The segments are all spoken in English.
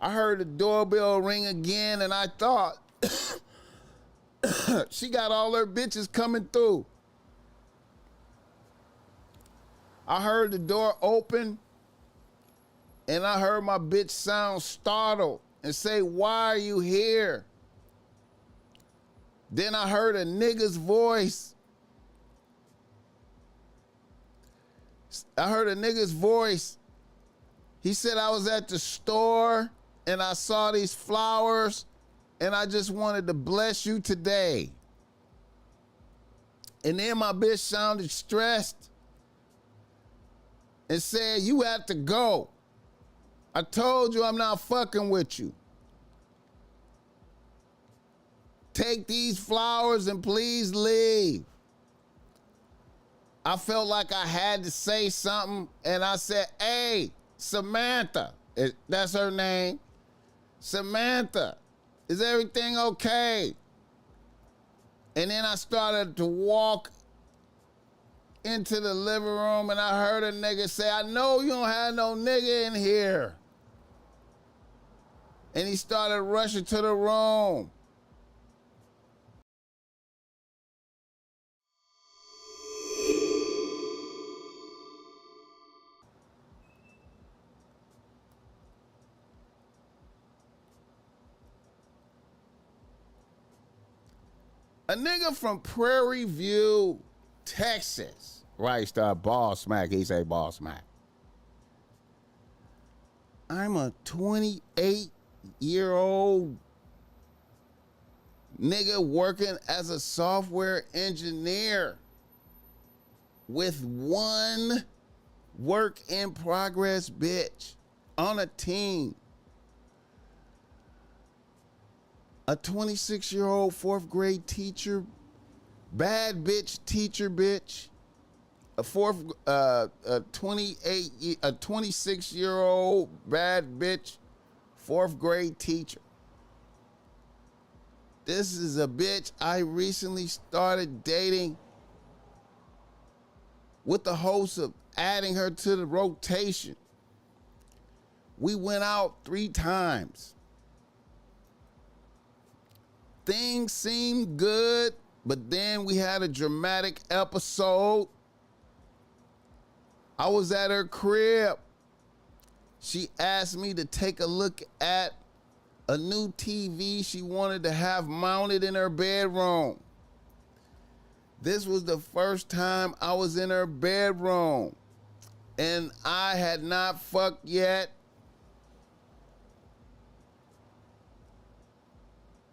I heard the doorbell ring again, and I thought she got all her bitches coming through. I heard the door open, and I heard my bitch sound startled and say, "Why are you here?" Then I heard a nigga's voice. He said, "I was at the store and I saw these flowers and I just wanted to bless you today." And then my bitch sounded stressed and said, "You have to go. I told you I'm not fucking with you. Take these flowers and please leave." I felt like I had to say something, and I said, "Hey, Samantha," that's her name. "Samantha, is everything okay?" And then I started to walk into the living room, and I heard a nigga say, "I know you don't have no nigga in here." And he started rushing to the room. A nigga from Prairie View, Texas, right? Start BossMack. He say BossMack. "I'm a 28-year-old nigga working as a software engineer with one work in progress bitch on a team. A 26-year-old fourth grade teacher, bad bitch teacher bitch. A 26-year-old bad bitch fourth grade teacher. This is a bitch I recently started dating with the hopes of adding her to the rotation. We went out 3 times. Things seemed good, but then we had a dramatic episode. I was at her crib. She asked me to take a look at a new TV she wanted to have mounted in her bedroom. This was the first time I was in her bedroom, and I had not fucked yet.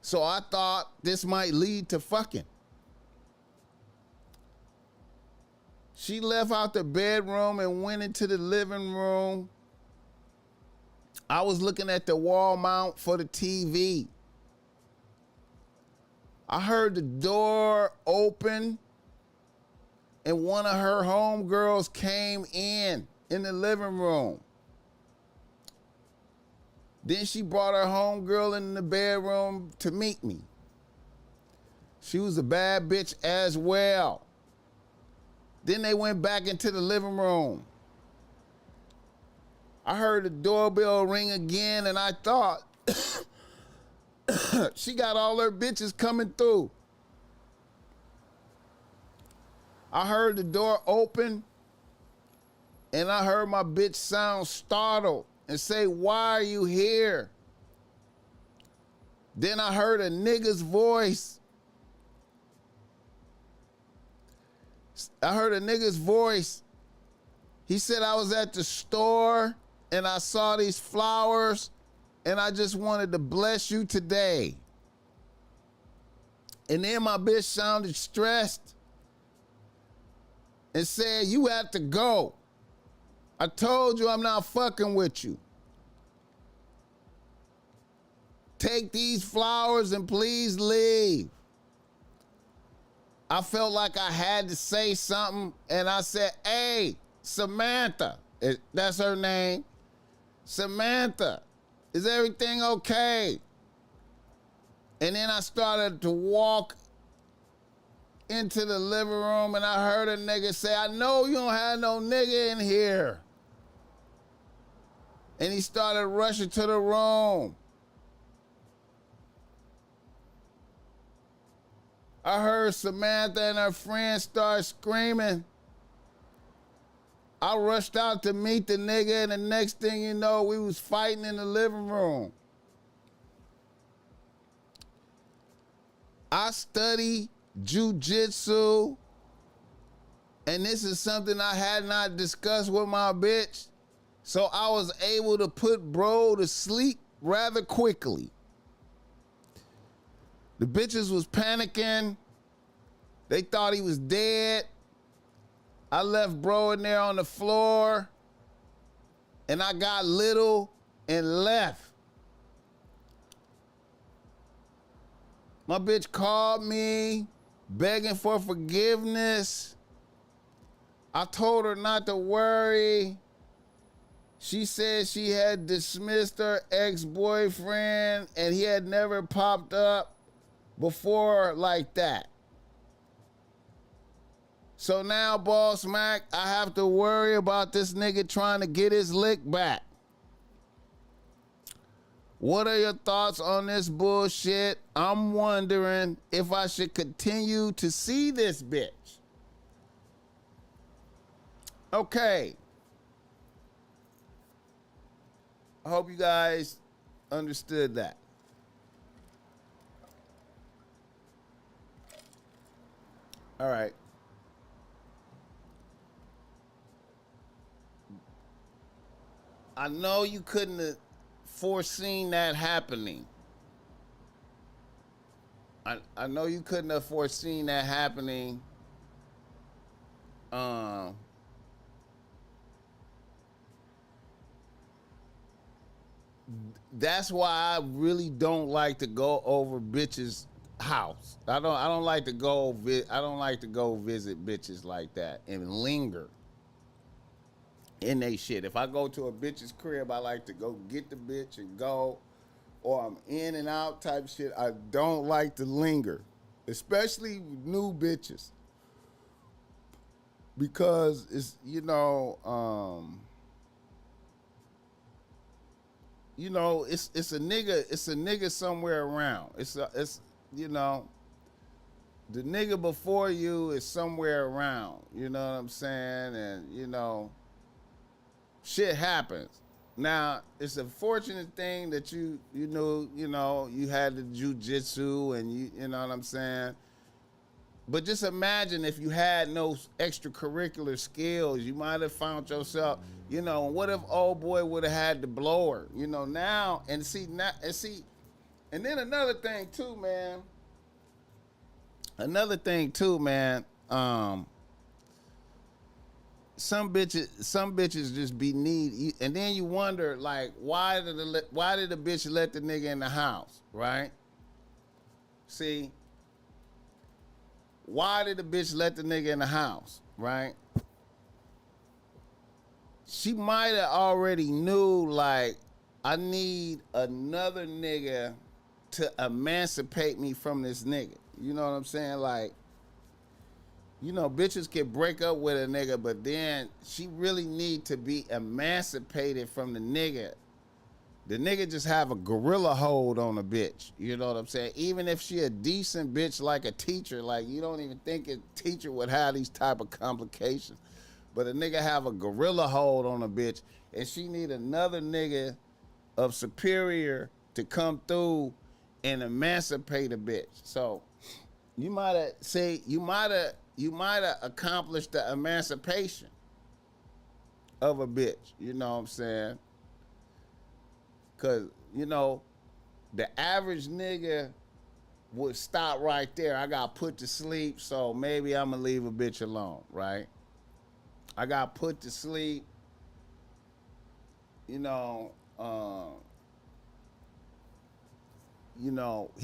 So I thought this might lead to fucking. She left out the bedroom and went into the living room. I was looking at the wall mount for the TV. I heard the door open and one of her homegirls came in the living room. Then she brought her homegirl in the bedroom to meet me. She was a bad bitch as well. Then they went back into the living room. I heard the doorbell ring again, and I thought she got all her bitches coming through. I heard the door open, and I heard my bitch sound startled and say, "Why are you here?" Then I heard a nigga's voice. He said, "I was at the store and I saw these flowers and I just wanted to bless you today." And then my bitch sounded stressed and said, "You have to go. I told you I'm not fucking with you. Take these flowers and please leave." I felt like I had to say something, and I said, "Hey, Samantha," that's her name. "Samantha, is everything okay?" And then I started to walk into the living room, and I heard a nigga say, "I know you don't have no nigga in here." And he started rushing to the room. I heard Samantha and her friends start screaming. I rushed out to meet the nigga, and the next thing you know, we was fighting in the living room. I study jujitsu, and this is something I had not discussed with my bitch, so I was able to put bro to sleep rather quickly. The bitches was panicking. They thought he was dead. I left bro in there on the floor, and I got little and left. My bitch called me, begging for forgiveness. I told her not to worry. She said she had dismissed her ex-boyfriend, and he had never popped up before like that. So now, BossMack, I have to worry about this nigga trying to get his lick back. What are your thoughts on this bullshit? I'm wondering if I should continue to see this bitch. Okay. I hope you guys understood that. All right. I know you couldn't have foreseen that happening. I know you couldn't have foreseen that happening. That's why I really don't like to go over bitches' house. I don't like to go. I don't like to go visit bitches like that and linger in they shit. If I go to a bitch's crib, I like to go get the bitch and go, or I'm in and out type shit. I don't like to linger, especially new bitches, because it's it's a nigga somewhere around. It's the nigga before you is somewhere around. You know what I'm saying? And shit happens. Now, it's a fortunate thing that you had the jujitsu and you know what I'm saying? But just imagine if you had no extracurricular skills, you might have found yourself, what if old boy would have had the blower, now, and then another thing too, man. Some bitches just be need, and then you wonder, like, why did the bitch let the nigga in the house, right? See, why did the bitch let the nigga in the house, right? She might have already knew, like, I need another nigga to emancipate me from this nigga. You know what I'm saying? Like, bitches can break up with a nigga, but then she really need to be emancipated from the nigga. The nigga just have a gorilla hold on a bitch. You know what I'm saying? Even if she a decent bitch like a teacher, like you don't even think a teacher would have these type of complications. But a nigga have a gorilla hold on a bitch, and she need another nigga of superior to come through and emancipate a bitch. So you might have accomplished the emancipation of a bitch. You know what I'm saying? Because, the average nigga would stop right there. I got put to sleep, so maybe I'm going to leave a bitch alone, right? I got put to sleep, he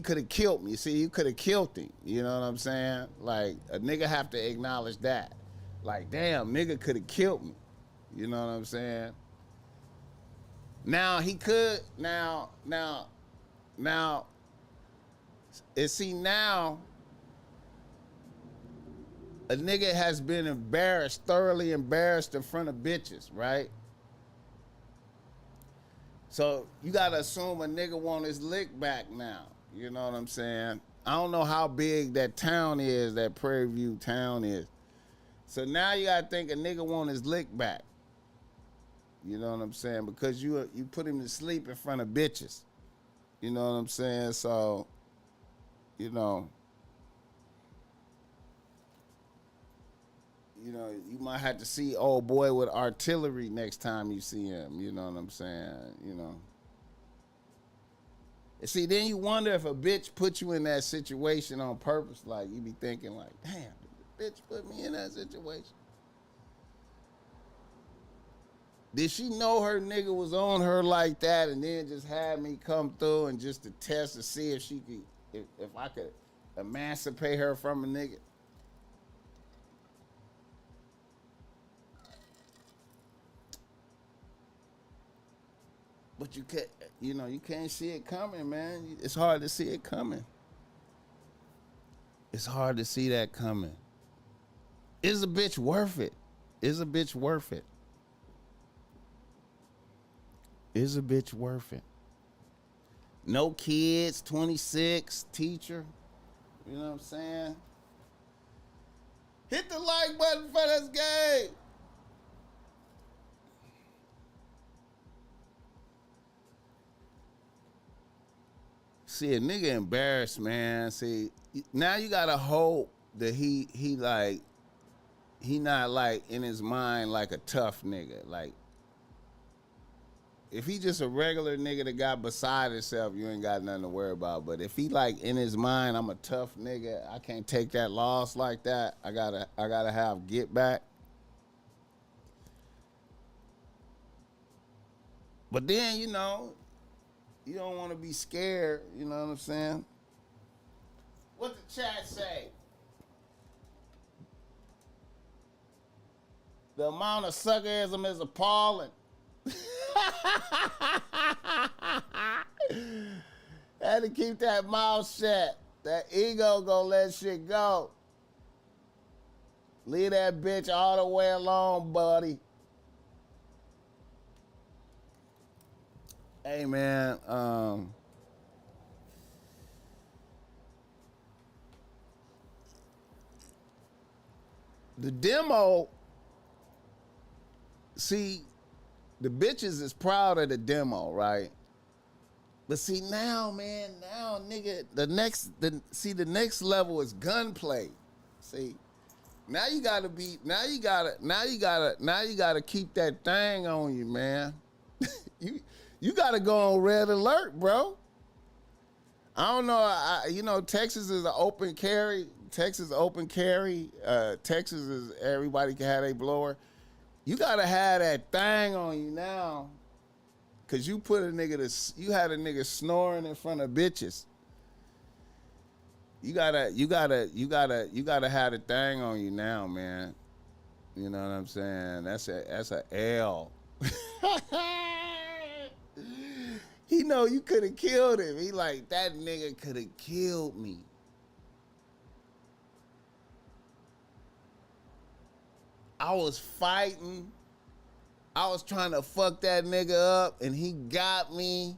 could have killed me. See, he could have killed him. You know what I'm saying? Like, a nigga have to acknowledge that. Like, damn, nigga could have killed me. You know what I'm saying? Now, he could, now, and see, now, a nigga has been thoroughly embarrassed in front of bitches, right? So you gotta assume a nigga want his lick back now. You know what I'm saying? I don't know how big that town is, that Prairie View town is. So now you gotta think a nigga want his lick back. You know what I'm saying? Because you put him to sleep in front of bitches. You know what I'm saying? So, you know, you might have to see old boy with artillery next time you see him. You know what I'm saying? You know. And see, then you wonder if a bitch put you in that situation on purpose. Like, you be thinking like, damn, the bitch put me in that situation. Did she know her nigga was on her like that and then just had me come through and just to test to see if she could, if I could emancipate her from a nigga? But you can't, you can't see it coming, man. It's hard to see it coming. It's hard to see that coming. Is a bitch worth it? Is a bitch worth it? Is a bitch worth it? No kids, 26, teacher. You know what I'm saying? Hit the like button for this game. See, a nigga embarrassed, man. See, now you gotta hope that he not like in his mind like a tough nigga. Like, if he just a regular nigga that got beside himself, you ain't got nothing to worry about. But if he like in his mind, I'm a tough nigga, I can't take that loss like that. I gotta have get back. But then, you don't want to be scared. You know what I'm saying? What the chat say? The amount of suckerism is appalling. Had to keep that mouth shut. That ego gonna let shit go. Leave that bitch all the way alone, buddy. Hey, man. The demo. See, the bitches is proud of the demo, right? But see now, man, nigga, the next level is gunplay. See, now you gotta keep that thing on you, man. you gotta go on red alert, bro. I don't know. Texas is an open carry. Texas is everybody can have a blower. You gotta have that thing on you now. Cause you had a nigga snoring in front of bitches. You gotta have the thing on you now, man. You know what I'm saying? That's a L. He know you could have killed him. He like, that nigga could have killed me. I was fighting. I was trying to fuck that nigga up, and he got me.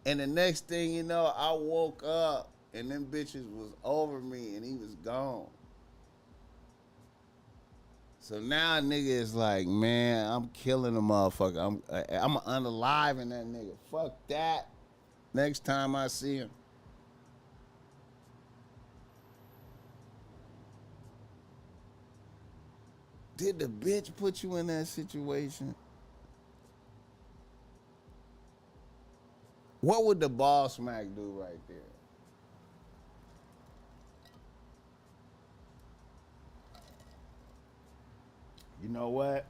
And the next thing you know, I woke up, and them bitches was over me, and he was gone. So now a nigga is like, man, I'm killing a motherfucker. I'm unaliving that nigga. Fuck that. Next time I see him. Did the bitch put you in that situation? What would the BossMack do right there? You know what?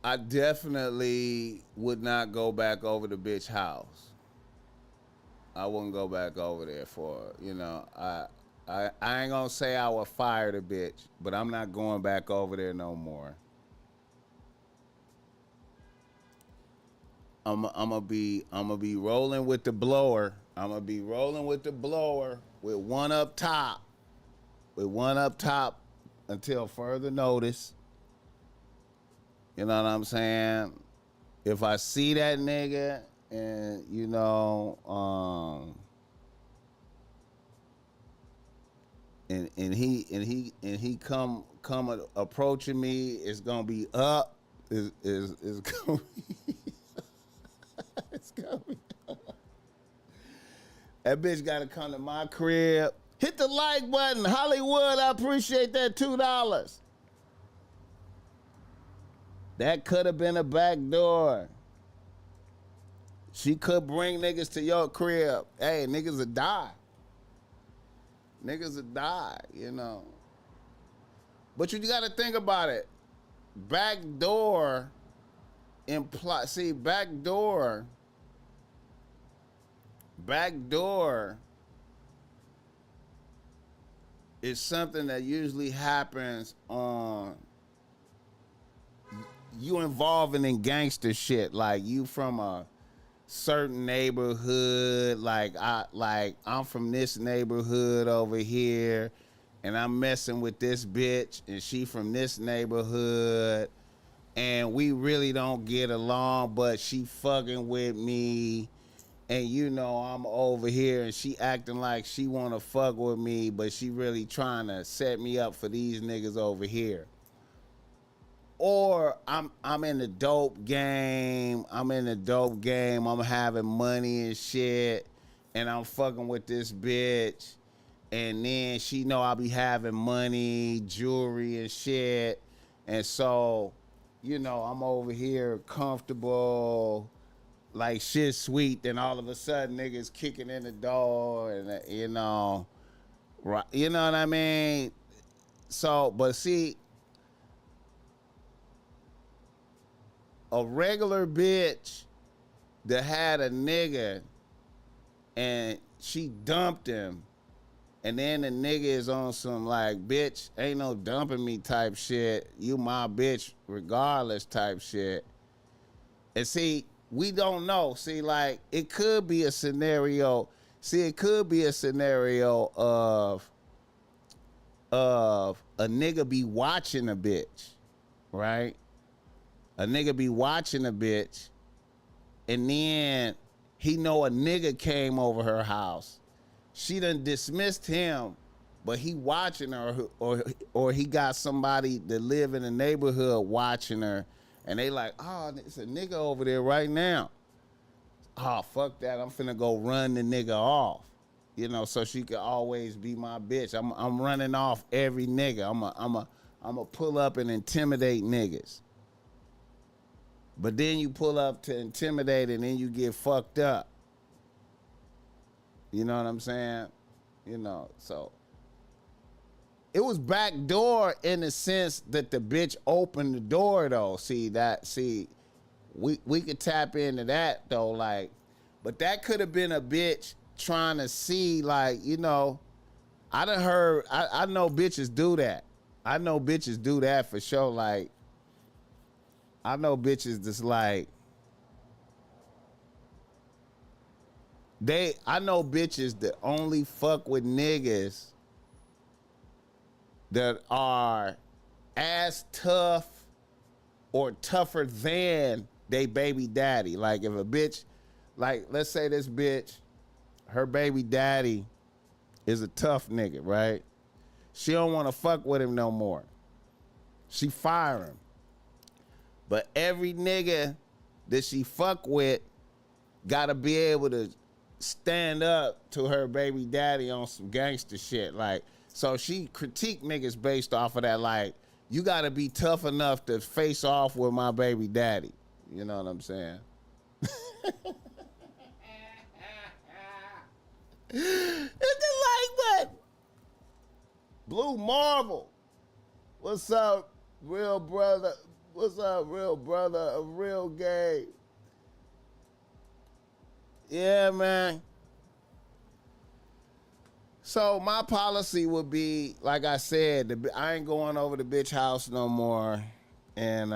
I definitely would not go back over the bitch house. I wouldn't go back over there I ain't gonna say I would fire the bitch, but I'm not going back over there no more. I'm gonna be rolling with the blower. I'm gonna be rolling with the blower with one up top, until further notice. You know what I'm saying? If I see that nigga and and he come approaching me, it's gonna be up. Is gonna be, it's gonna be. That bitch gotta come to my crib. Hit the like button, Hollywood. I appreciate that $2. That could have been a back door. She could bring niggas to your crib. Hey, niggas would die. Niggas would die, But you got to think about it. Back door back door is something that usually happens on you involving in gangster shit. Like you from a certain neighborhood, I'm from this neighborhood over here, and I'm messing with this bitch, and she from this neighborhood, and we really don't get along, but she fucking with me, and I'm over here, and she acting like she wanna fuck with me, but she really trying to set me up for these niggas over here. Or I'm in the dope game. I'm having money and shit, and I'm fucking with this bitch, and then she know I be having money, jewelry and shit, and so, I'm over here comfortable, like shit sweet. Then all of a sudden, niggas kicking in the door, and right? You know what I mean? So, but see. A regular bitch that had a nigga and she dumped him, and then the nigga is on some like, bitch, ain't no dumping me type shit. You my bitch regardless type shit. And see, we don't know. See, like, it could be a scenario. See, it could be a scenario of a nigga be watching a bitch, right? A nigga be watching a bitch, and then he know a nigga came over her house. She done dismissed him, but he watching her, or he got somebody that live in the neighborhood watching her, and they like, oh, it's a nigga over there right now. Oh, fuck that, I'm finna go run the nigga off. So she could always be my bitch. I'm running off every nigga. I'm a pull up and intimidate niggas. But then you pull up to intimidate, and then you get fucked up. You know what I'm saying? So it was backdoor in the sense that the bitch opened the door though. We could tap into that though, like, but that could have been a bitch trying to see, like, I done heard, I know bitches do that. I know bitches do that for sure, like, I know bitches that's like, I know bitches that only fuck with niggas that are as tough or tougher than they baby daddy. Like if a bitch, like let's say this bitch, her baby daddy is a tough nigga, right? She don't want to fuck with him no more. She fire him. But every nigga that she fuck with gotta be able to stand up to her baby daddy on some gangster shit. Like, so she critique niggas based off of that. Like, you gotta be tough enough to face off with my baby daddy. You know what I'm saying? Hit the like button. Blue Marvel. What's up, real brother? What's up, real brother of real game? Yeah, man. So my policy would be, like I said, I ain't going over the bitch house no more, and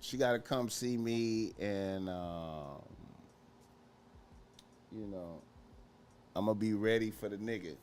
she got to come see me, and I'm gonna be ready for the nigga.